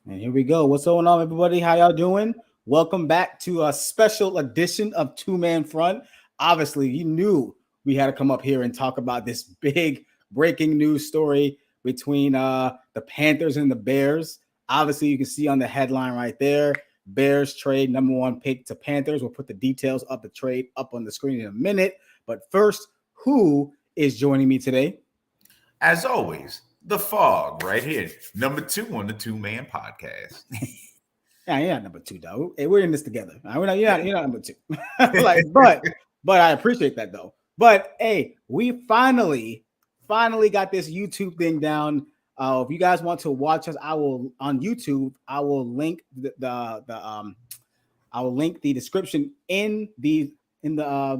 And here we go. What's going on, everybody? How y'all doing? Welcome back to a special edition of Two Man Front. Obviously, you knew we had to come up here and talk about this big breaking news story between the Panthers and the Bears. Obviously, you can see on the headline right there, Bears trade number one pick to Panthers. We'll put the details of the trade up on the screen in a minute. But first, who is joining me today? As always, the fog right here, number 2 on the Two Man Podcast. Yeah, you're not number two, though. Hey, we're in this together. You're not number two. but I appreciate that though. But hey, we finally got this YouTube thing down. If you guys want to watch us, I will on YouTube. I will link I will link the description in the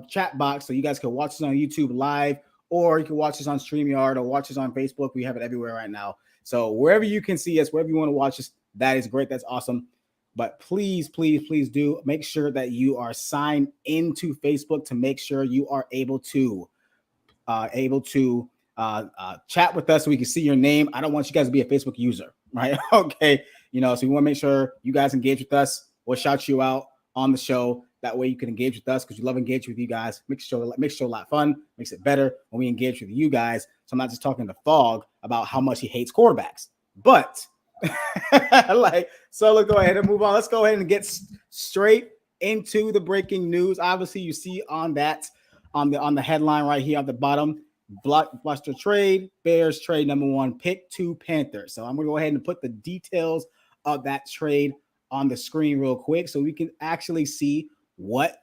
chat box so you guys can watch us on YouTube live, or you can watch us on StreamYard or watch us on Facebook. We have it everywhere right now. So wherever you can see us, wherever you want to watch us, that is great. That's awesome. But please do make sure that you are signed into Facebook to make sure you are able to chat with us so we can see your name. I don't want you guys to be a Facebook user, right? Okay. So we want to make sure you guys engage with us. We'll shout you out on the show. That way you can engage with us because we love engaging with you guys. Makes the show a lot of fun, makes it better when we engage with you guys. So I'm not just talking to Fog about how much he hates quarterbacks, but so let's go ahead and move on. Let's go ahead and get straight into the breaking news. Obviously, you see on the headline right here at the bottom, Blockbuster trade, Bears trade number one pick to Panthers. So I'm gonna go ahead and put the details of that trade on the screen real quick so we can actually see what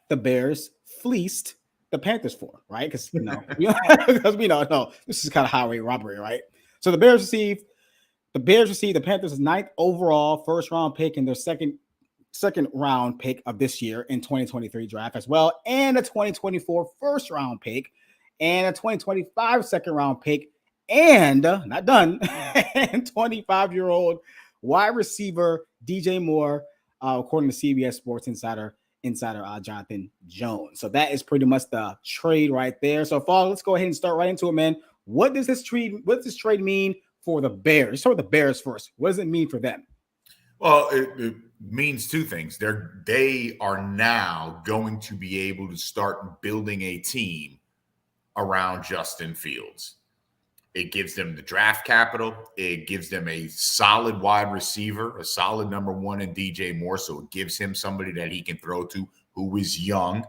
the Bears fleeced the Panthers for, right? Because because we know no, this is kind of highway robbery, right? So the Bears received the Panthers' 9th overall first round pick and their second round pick of this year in 2023 draft as well, and a 2024 first round pick and a 2025 second round pick, and not done, and 25-year-old wide receiver DJ Moore, according to CBS Sports Insider Jonathan Jones. So that is pretty much the trade right there. So, Fall, let's go ahead and start right into it, man. What does this trade mean for the Bears? Let's start with the Bears first. What does it mean for them? Well, it means two things. They are now going to be able to start building a team around Justin Fields. It gives them the draft capital. It gives them a solid wide receiver, a solid number one in DJ Moore. So it gives him somebody that he can throw to who is young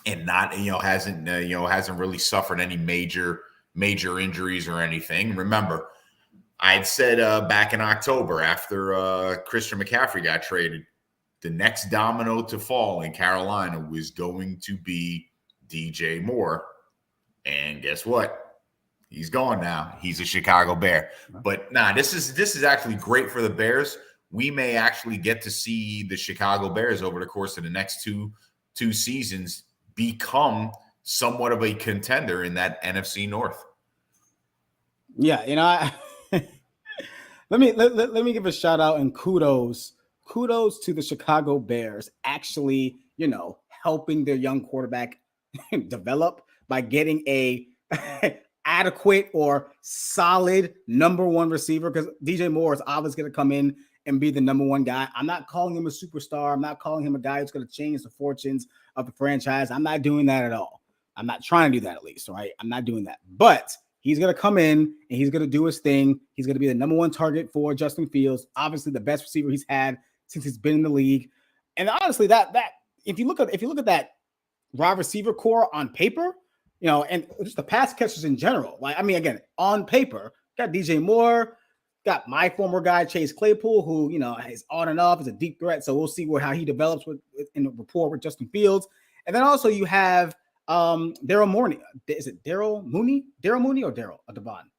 and not, hasn't really suffered any major injuries or anything. Remember, I'd said back in October after Christian McCaffrey got traded, the next domino to fall in Carolina was going to be DJ Moore. And guess what? He's gone now. He's a Chicago Bear. But this is actually great for the Bears. We may actually get to see the Chicago Bears over the course of the next two seasons become somewhat of a contender in that NFC North. Yeah, let me give a shout out and kudos to the Chicago Bears actually, helping their young quarterback develop by getting a adequate or solid number one receiver, because DJ Moore is obviously going to come in and be the number one guy. I'm not calling him a superstar. I'm not calling him a guy who's going to change the fortunes of the franchise. I'm not doing that at all. I'm not trying to do that, at least, right? I'm not doing that. But he's going to come in and he's going to do his thing. He's going to be the number one target for Justin Fields, obviously the best receiver he's had since he's been in the league. And honestly, that if you look at that wide receiver core on paper, and just the pass catchers in general. Again, on paper, got DJ Moore, got my former guy, Chase Claypool, who, is on and off, is a deep threat. So we'll see how he develops in the rapport with Justin Fields. And then also you have Daryl Mooney. Is it Daryl Mooney? Daryl Mooney or Daryl Devon?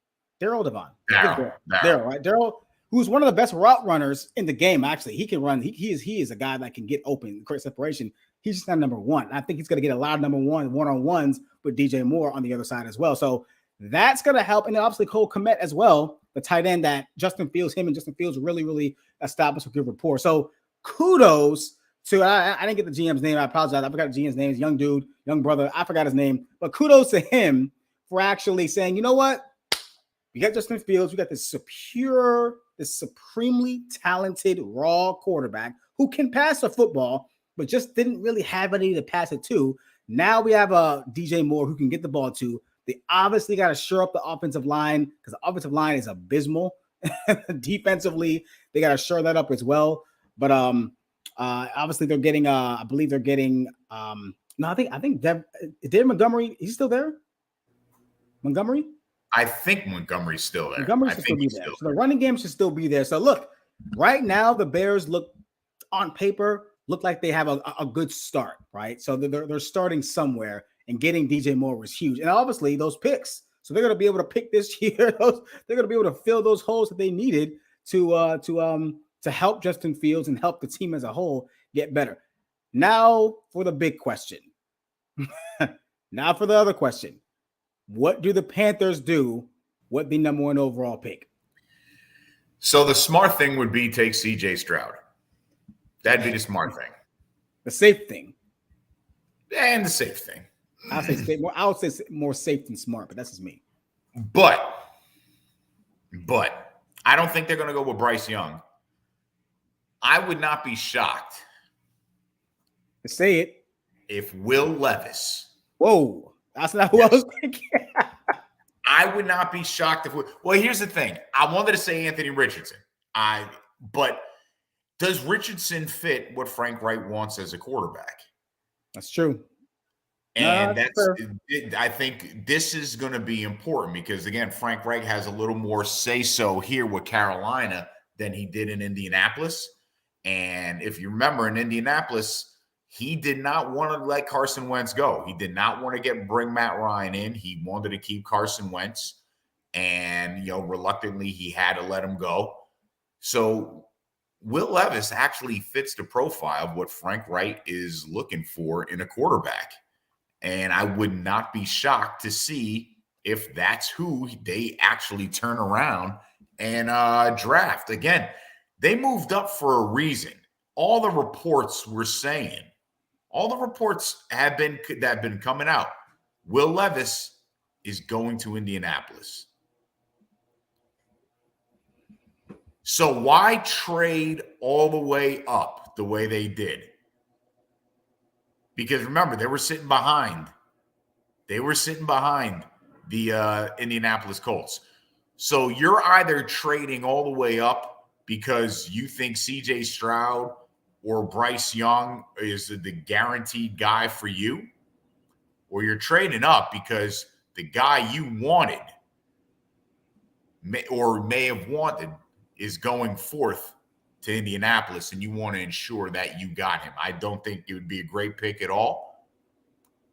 Daryl Devon. Daryl, right? Daryl, who's one of the best route runners in the game, actually. He can run. He is a guy that can get open, create separation. He's just not number one. I think he's going to get a lot of number one-on-ones with DJ Moore on the other side as well. So that's going to help. And then obviously Cole Kmet as well, the tight end that Justin Fields really, really established a good rapport. So kudos to, I didn't get the GM's name. I apologize. I forgot the GM's name. He's a young dude, young brother. I forgot his name. But kudos to him for actually saying, you know what? We got Justin Fields. We got this secure this supremely talented, raw quarterback who can pass a football, but just didn't really have any to pass it to. Now we have a DJ Moore who can get the ball to. They obviously got to shore up the offensive line because the offensive line is abysmal. Defensively, they got to shore that up as well. But obviously they're getting I believe they're getting no, I think David Montgomery, he's still there. Montgomery? I think Montgomery's still there. Montgomery should still be there. So the running game should still be there. So look, right now the Bears look on paper look like they have a good start, right? So they're starting somewhere, and getting DJ Moore was huge. And obviously those picks. So they're going to be able to pick this year. They're going to be able to fill those holes that they needed to help Justin Fields and help the team as a whole get better. Now for the big question. Now for the other question. What do the Panthers do with the number 1 overall pick? So the smart thing would be take CJ Stroud. That'd be the smart thing. The safe thing. And the safe thing. I would say more safe than smart, but that's just me. But I don't think they're going to go with Bryce Young. I would not be shocked. To say it. If Will Levis. Whoa. That's not who I was thinking. I would not be shocked if well, here's the thing. I wanted to say Anthony Richardson. But does Richardson fit what Frank Reich wants as a quarterback? That's true. And I think this is going to be important because, again, Frank Reich has a little more say-so here with Carolina than he did in Indianapolis. And if you remember, in Indianapolis, he did not want to let Carson Wentz go. He did not want to bring Matt Ryan in. He wanted to keep Carson Wentz. And, reluctantly, he had to let him go. So Will Levis actually fits the profile of what Frank Reich is looking for in a quarterback. And I would not be shocked to see if that's who they actually turn around and draft. Again, they moved up for a reason. All the reports were saying, all the reports that have been coming out, Will Levis is going to Indianapolis. So why trade all the way up the way they did? Because remember, they were sitting behind. They were sitting behind the Indianapolis Colts. So you're either trading all the way up because you think CJ Stroud or Bryce Young is the guaranteed guy for you, or you're trading up because the guy you wanted may have wanted is going forth to Indianapolis, and you want to ensure that you got him. I don't think it would be a great pick at all,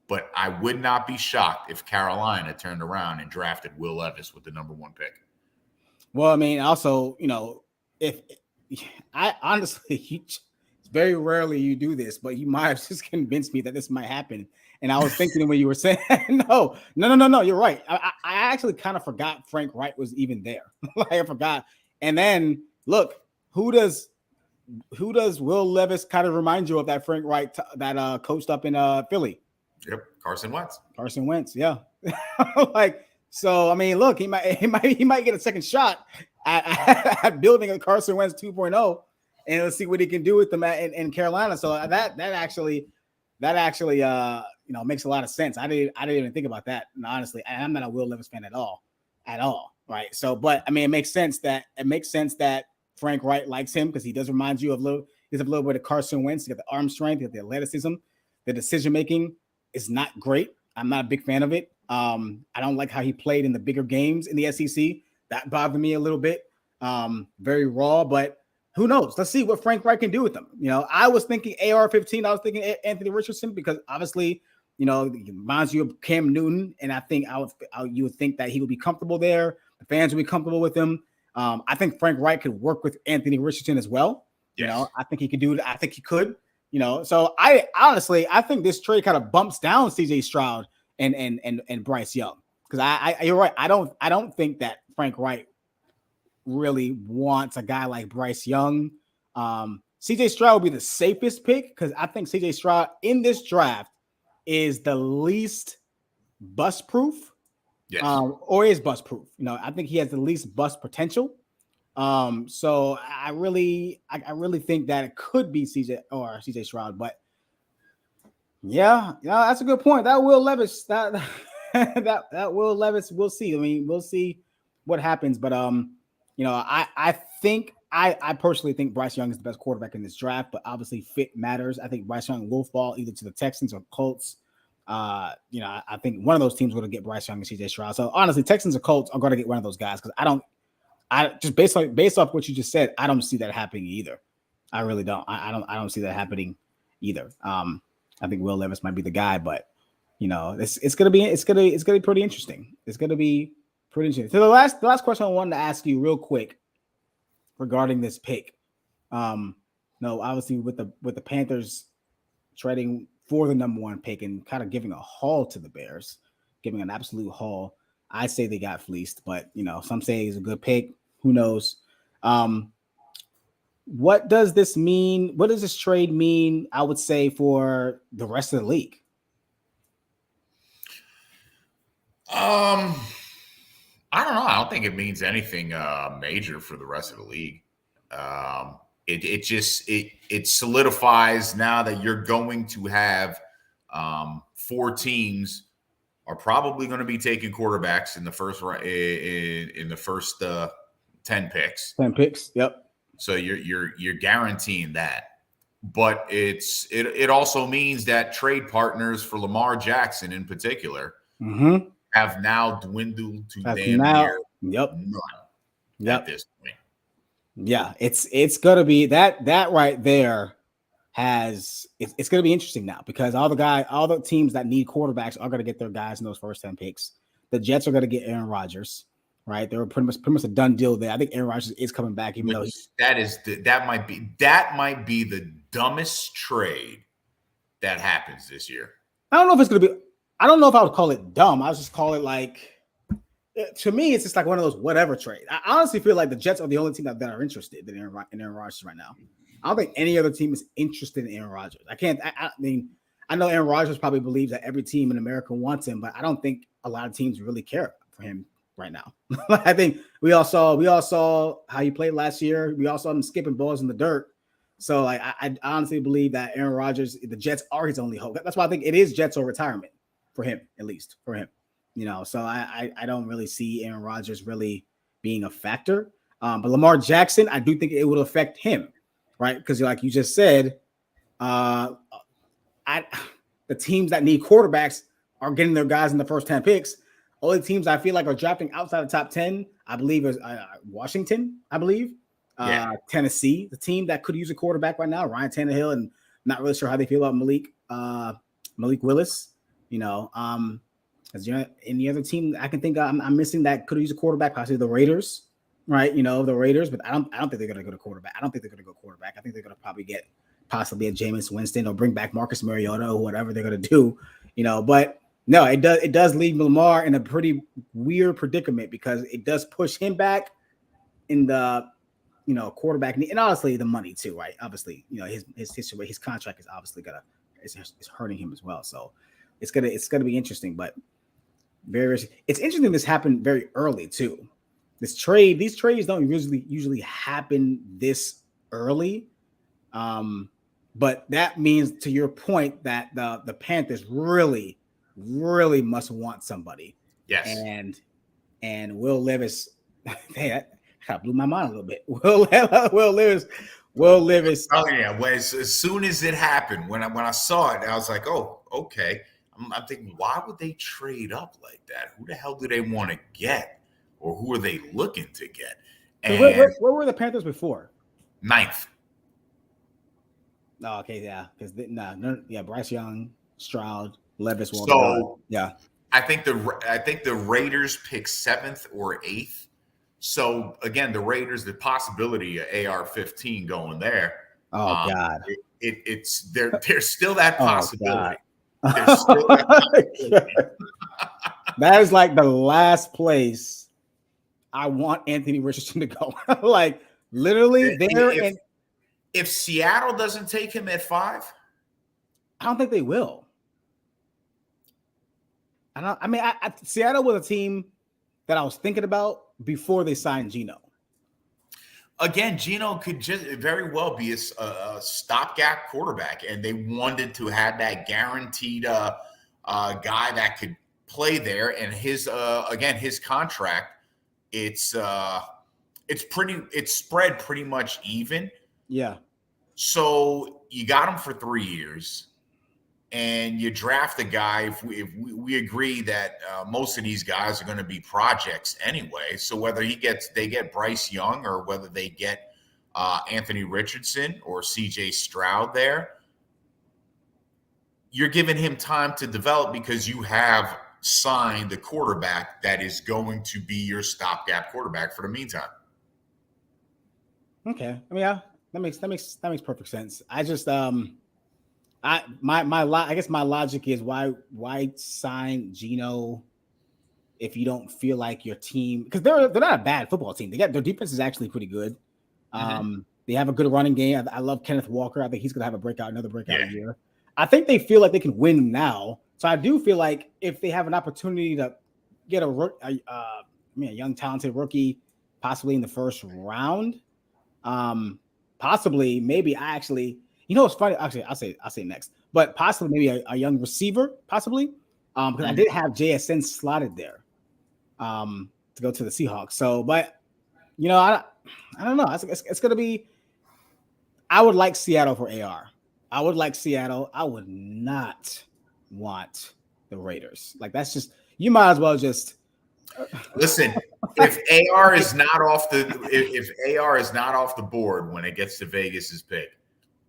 but I would not be shocked if Carolina turned around and drafted Will Levis with the number 1 pick. Well, I mean, also, if I honestly, very rarely you do this, but you might have just convinced me that this might happen. And I was thinking when you were saying, no, you're right. I actually kind of forgot Frank Reich was even there. I forgot. And then look, who does Will Levis kind of remind you of that Frank Reich that coached up in Philly? Yep, Carson Wentz. Carson Wentz, yeah. So I mean, look, he might get a second shot at building a Carson Wentz 2.0, and let's see what he can do with them in Carolina. So that actually makes a lot of sense. I didn't even think about that. And honestly, I'm not a Will Levis fan at all, right? So, but I mean, it makes sense that Frank Reich likes him because he does remind you of he's a little bit of Carson Wentz. He got the arm strength, he got the athleticism, the decision making is not great. I'm not a big fan of it. I don't like how he played in the bigger games in the SEC. That bothered me a little bit. Very raw, but who knows? Let's see what Frank Reich can do with them. I was thinking AR-15. I was thinking Anthony Richardson because obviously, it reminds you of Cam Newton, and I think you would think that he would be comfortable there. The fans would be comfortable with him. I think Frank Reich could work with Anthony Richardson as well. Yes. I think he could do it. I think he could. So I think this trade kind of bumps down CJ Stroud and Bryce Young because you're right. I don't think that Frank Reich really wants a guy like Bryce Young. CJ Stroud would be the safest pick because I think CJ Stroud in this draft is the least bust proof. Yes. Or is bust proof. I think he has the least bust potential. So I really think that it could be CJ Stroud, but yeah, that's a good point. That Will Levis, that Will Levis, we'll see. I mean, we'll see what happens, but I personally think Bryce Young is the best quarterback in this draft, but obviously fit matters. I think Bryce Young will fall either to the Texans or Colts. I think one of those teams going to get Bryce Young and CJ Stroud. So honestly, Texans or Colts are going to get one of those guys because I just based off what you just said, I don't see that happening either. I really don't. I don't see that happening either. I think Will Levis might be the guy, but it's gonna be pretty interesting. It's gonna be pretty interesting. So the last question I wanted to ask you real quick regarding this pick. No, obviously with the Panthers trading for the number 1 pick and kind of giving a haul to the Bears, giving an absolute haul. I say they got fleeced, but some say it's a good pick. Who knows? What does this mean? What does this trade mean? I would say for the rest of the league. I don't know. I don't think it means anything major for the rest of the league. It solidifies now that you're going to have 4 teams are probably going to be taking quarterbacks in the first 10 picks. 10 picks. Yep. So you're guaranteeing that. But it also means that trade partners for Lamar Jackson in particular have now dwindled to near none at this point. Yeah, it's gonna be that right there it's gonna be interesting now because all the teams that need quarterbacks are gonna get their guys in those first 10 picks. The Jets are gonna get Aaron Rodgers, right? They were pretty much a done deal there. I think Aaron Rodgers is coming back, even though that might be the dumbest trade that happens this year. I don't know if it's gonna be. I don't know if I would call it dumb. I would just call it like. To me, it's just like one of those whatever trades. I honestly feel like the Jets are the only team that are interested in Aaron Rodgers right now. I don't think any other team is interested in Aaron Rodgers. I mean, I know Aaron Rodgers probably believes that every team in America wants him, but I don't think a lot of teams really care for him right now. I think we all saw how he played last year. We all saw him skipping balls in the dirt. So like, I honestly believe that Aaron Rodgers, the Jets are his only hope. That's why I think it is Jets or retirement for him, at least for him. So I don't really see Aaron Rodgers really being a factor. But Lamar Jackson, I do think it would affect him, right? Because like you just said, the teams that need quarterbacks are getting their guys in the first 10 picks. Only teams I feel like are drafting outside the top 10, I believe, is Washington, I believe. Tennessee, the team that could use a quarterback right now, Ryan Tannehill, and not really sure how they feel about Malik Willis. Is there any other team I can think of I'm missing that could use a quarterback? Possibly the Raiders, right? The Raiders, but I don't think they're going to go to quarterback. I don't think they're going to go quarterback. I think they're going to probably get possibly a Jameis Winston or bring back Marcus Mariota or whatever they're going to do, But no, it does leave Lamar in a pretty weird predicament because it does push him back in the quarterback, and honestly the money too, right? Obviously, his contract is obviously is hurting him as well. So it's gonna be interesting, but it's interesting this happened very early too. These trades don't usually happen this early. But that means, to your point, that the Panthers really, really must want somebody. Yes. And Will Levis, hey, that kind of blew my mind a little bit. Will Levis. Oh yeah. As soon as it happened, when I saw it, I was like, oh, okay. I'm thinking, why would they trade up like that? Who the hell do they want to get, or who are they looking to get? And where were the Panthers before? 9th. Oh, okay, yeah, because Bryce Young, Stroud, Levis. Yeah, I think the Raiders pick 7th or 8th. So again, the Raiders, the possibility of AR-15 going there. Oh God, there's still that possibility. There's still that that is like the last place I want Anthony Richardson to go. Like literally there. If Seattle doesn't take him at 5, I don't think they will. Seattle was a team that I was thinking about before they signed Geno. again, Gino could just very well be a stopgap quarterback, and they wanted to have that guaranteed guy that could play there. And his again, his contract, it's spread pretty much even. Yeah. So you got him for 3 years, and you draft a guy. If we agree that most of these guys are going to be projects anyway, so whether they get Bryce Young or whether they get Anthony Richardson or C.J. Stroud there, you're giving him time to develop because you have signed the quarterback that is going to be your stopgap quarterback for the meantime. Okay. I mean, yeah, that makes perfect sense. I just I guess my logic is why sign Gino if you don't feel like your team, because they're not a bad football team. Their defense is actually pretty good. They have a good running game. I love Kenneth Walker. I think he's gonna have another breakout year. I think they feel like they can win now. So I do feel like if they have an opportunity to get a young talented rookie, possibly in the first round, possibly maybe it's funny. Actually, I'll say next, but possibly maybe a young receiver, possibly, because I did have JSN slotted there, to go to the Seahawks. So, but I don't know. It's gonna be. I would like Seattle for AR. I would like Seattle. I would not want the Raiders. Like that's just you might as well just listen. If AR is not off the board when it gets to Vegas's pick,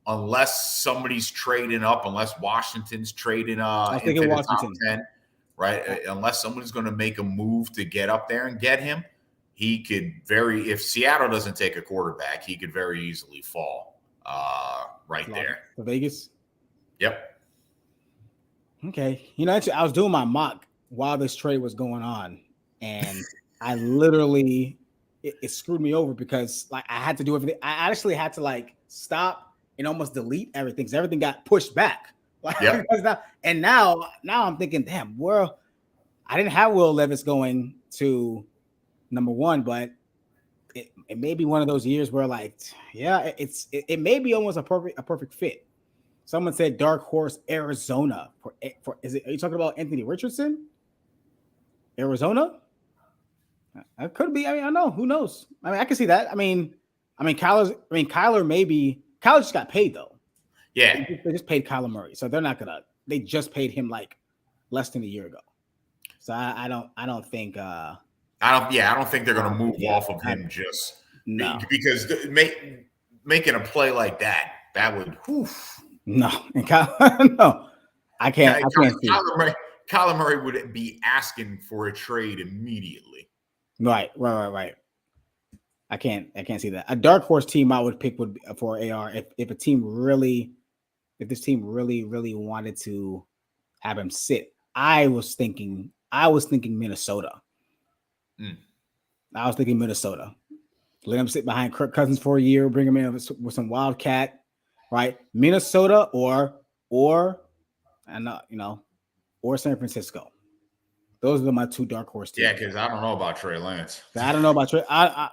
unless somebody's trading up, unless Washington's trading into the top 10, right? Unless somebody's going to make a move to get up there and get him, he could if Seattle doesn't take a quarterback, he could very easily fall there. For Vegas? Yep. Okay. Actually, I was doing my mock while this trade was going on, and I literally it screwed me over because like I had to do everything. I actually had to stop and almost delete everything because everything got pushed back. And now I'm thinking, damn, I didn't have Will Levis going to number 1, but it may be one of those years where it may be almost a perfect fit. Someone said dark horse Arizona are you talking about Anthony Richardson? Arizona? It could be. I mean, I know. Who knows? I mean, I can see that. Kyler just got paid though. Yeah. They just paid Kyler Murray. So they just paid him less than a year ago. So I don't think I don't think they're going to move off of him because making a play like that would no. And no. I can't see Kyler Murray would be asking for a trade immediately. Right. I can't see that. A dark horse team I would pick for AR if this team really wanted to have him sit. I was thinking Minnesota. I was thinking Minnesota. Let him sit behind Kirk Cousins for a year, bring him in with some Wildcat, right? Minnesota or San Francisco. Those are my 2 dark horse teams. Yeah, because I don't know about Trey Lance. I don't know about Trey. Or I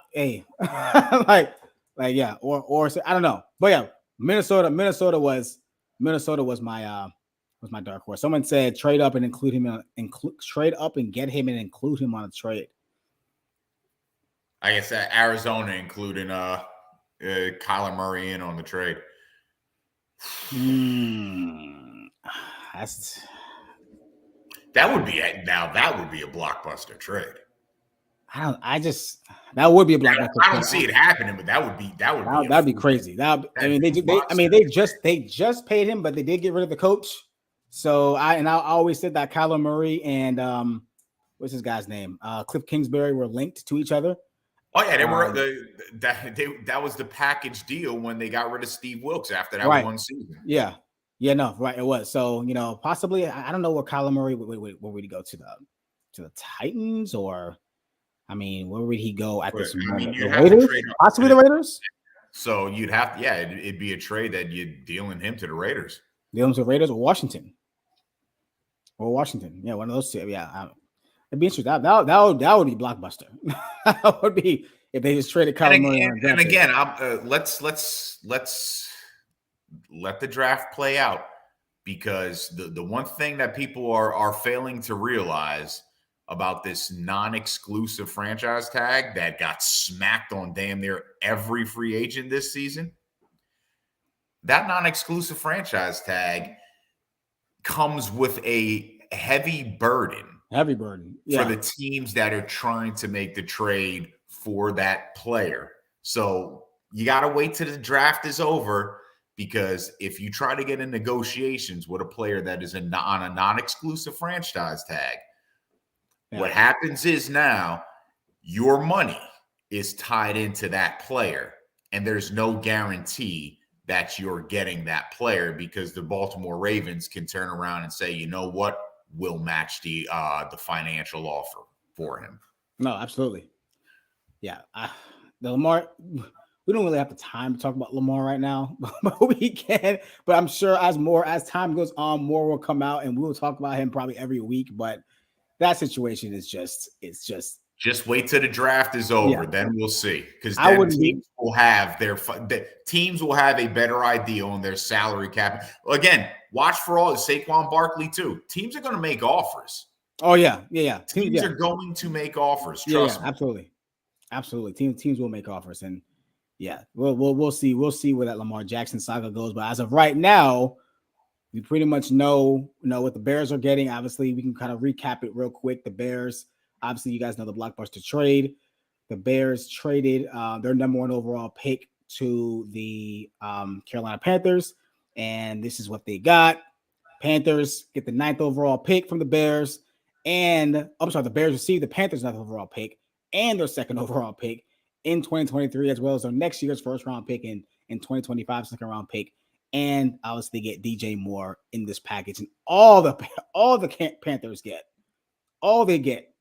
don't know. But yeah, Minnesota was my dark horse. Someone said trade up and include him trade up and get him and include him on a trade. I guess Arizona including Kyler Murray in on the trade. That would be a blockbuster trade. That would be a blockbuster. I don't see it happening, but that'd be crazy. They just paid him, but they did get rid of the coach. So I always said that Kyler Murray and what's his guy's name? Cliff Kingsbury were linked to each other. Oh yeah, they were that was the package deal when they got rid of Steve Wilkes after that one season. Yeah. Yeah, no, right. It was. So, possibly I don't know where Kyler Murray where would he go to the Titans or where would he go at this moment? The Raiders? Possibly the Raiders? So you'd have it'd be a trade that you're dealing him to the Raiders. Dealing to the Raiders or Washington. Yeah, one of those two. Yeah. It'd be interesting. That would be blockbuster. That would be if they just traded Kyler Murray on a draft. And again, let's let the draft play out, because the one thing that people are failing to realize about this non-exclusive franchise tag that got smacked on damn near every free agent this season, that non-exclusive franchise tag comes with a heavy burden. Yeah. For the teams that are trying to make the trade for that player. So you got to wait till the draft is over, because if you try to get in negotiations with a player that is on a non-exclusive franchise tag, what happens is now your money is tied into that player, and there's no guarantee that you're getting that player, because the Baltimore Ravens can turn around and say, you know what, we'll match the financial offer for him. No, absolutely. Yeah. The Lamar, we don't really have the time to talk about Lamar right now, but we can. But I'm sure as time goes on, more will come out, and we will talk about him probably every week. But that situation is just wait till the draft is over. Yeah. Then we'll see, because then teams will have teams will have a better idea on their salary cap. Again, watch for all Saquon Barkley too. Teams are going to make offers. Oh yeah. Teams are going to make offers. Trust me. Absolutely. Teams will make offers, and we'll see where that Lamar Jackson saga goes. But as of right now, we pretty much know what the Bears are getting. Obviously, we can kind of recap it real quick. The Bears, obviously, you guys know the Blockbuster trade. The Bears traded their number 1 overall pick to the Carolina Panthers, and this is what they got. Panthers get the 9th overall pick from the Bears, and the Bears received the Panthers' 9th overall pick and their 2nd overall pick in 2023, as well as their next year's 1st round pick in 2025 2nd round pick. And obviously get DJ Moore in this package, and all the Panthers get, all they get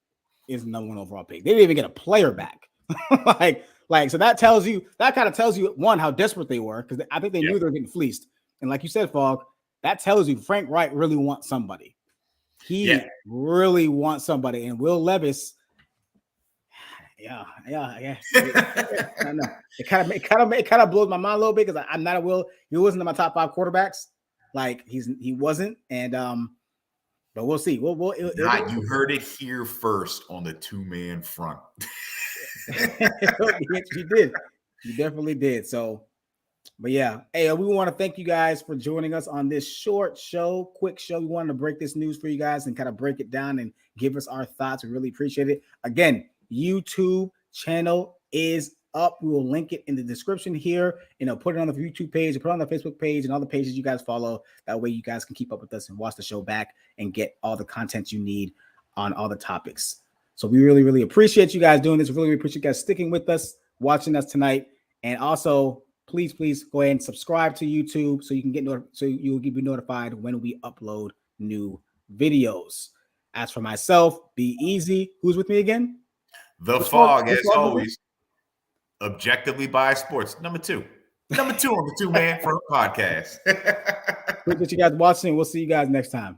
is the number 1 overall pick. They didn't even get a player back. So that kind of tells you one, how desperate they were, because I think they knew they were getting fleeced. And like you said, Fogg, that tells you Frank Wright really wants somebody. He really wants somebody, and Will Levis. I know. It kind of blows my mind a little bit, because I'm not a Will. He wasn't in my top 5 quarterbacks. He wasn't, and but we'll see. You heard it here first on the 2-man front. You did. You definitely did. So, but yeah, hey, we want to thank you guys for joining us on this quick show. We wanted to break this news for you guys and kind of break it down and give us our thoughts. We really appreciate it. Again, YouTube channel is up. We will link it in the description here. Put it on the YouTube page, put it on the Facebook page, and all the pages you guys follow. That way you guys can keep up with us and watch the show back and get all the content you need on all the topics. So we really, really appreciate you guys doing this. We really appreciate you guys sticking with us, watching us tonight. And also, please go ahead and subscribe to YouTube so you can you'll be notified when we upload new videos. As for myself, be easy. Who's with me again? The Fog, as always. Objectively Biased Sports, number 2 on the 2-man front podcast. Appreciate you guys watching. We'll see you guys next time.